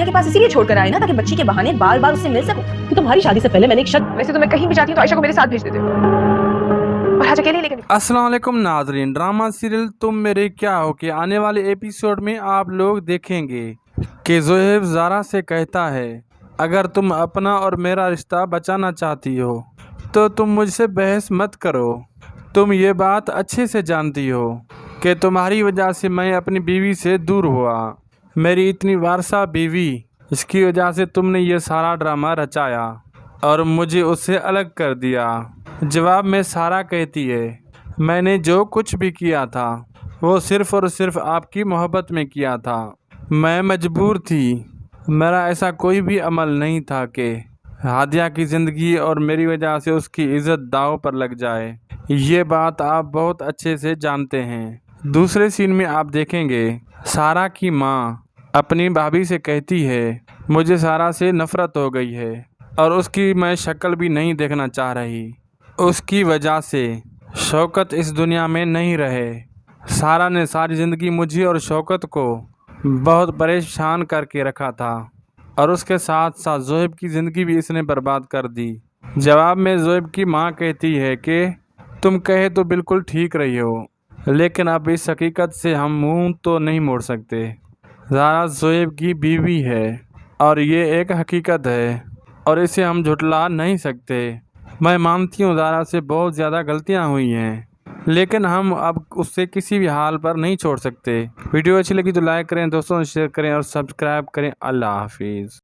हादिया के पास इसीलिए छोड़ कर आए ना, ताकि बच्ची के बहाने बार बार उससे मिल सकूं। कि तुम्हारी शादी से पहले मैंने एक शर्त। वैसे तो मैं कहीं भी जाती हूँ तो आयशा को मेरे साथ भेज देते हो और आज अकेले लेकर। अस्सलाम वालेकुम नाज़रीन, ड्रामा सीरियल तुम मेरे क्या हो के आने वाले एपिसोड में आप लोग देखेंगे कि ज़ोहैब ज़ारा से कहता है, अगर तुम अपना और मेरा रिश्ता बचाना चाहती हो तो तुम मुझसे बहस मत करो। तुम ये बात अच्छे से जानती हो कि तुम्हारी वजह से मैं अपनी बीवी से दूर हुआ। मेरी इतनी वारसा बीवी, इसकी वजह से तुमने ये सारा ड्रामा रचाया और मुझे उससे अलग कर दिया। जवाब में सारा कहती है, मैंने जो कुछ भी किया था वो सिर्फ़ और सिर्फ आपकी मोहब्बत में किया था। मैं मजबूर थी। मेरा ऐसा कोई भी अमल नहीं था कि हादिया की ज़िंदगी और मेरी वजह से उसकी इज़्ज़त दांव पर लग जाए। ये बात आप बहुत अच्छे से जानते हैं। दूसरे सीन में आप देखेंगे सारा की माँ अपनी भाभी से कहती है, मुझे सारा से नफ़रत हो गई है और उसकी मैं शक्ल भी नहीं देखना चाह रही। उसकी वजह से शौकत इस दुनिया में नहीं रहे। सारा ने सारी ज़िंदगी मुझे और शौकत को बहुत परेशान करके रखा था और उसके साथ साथ ज़ोहैब की ज़िंदगी भी इसने बर्बाद कर दी। जवाब में ज़ोहैब की माँ कहती है कि तुम कहे तो बिल्कुल ठीक रही हो, लेकिन अब इस हकीकत से हम मुंह तो नहीं मोड़ सकते। ज़ारा ज़ोहैब की बीवी है और ये एक हकीकत है और इसे हम झुठला नहीं सकते। मैं मानती हूँ ज़ारा से बहुत ज़्यादा गलतियाँ हुई हैं, लेकिन हम अब उससे किसी भी हाल पर नहीं छोड़ सकते। वीडियो अच्छी लगी तो लाइक करें, दोस्तों से शेयर करें और सब्सक्राइब करें। अल्लाह हाफिज़।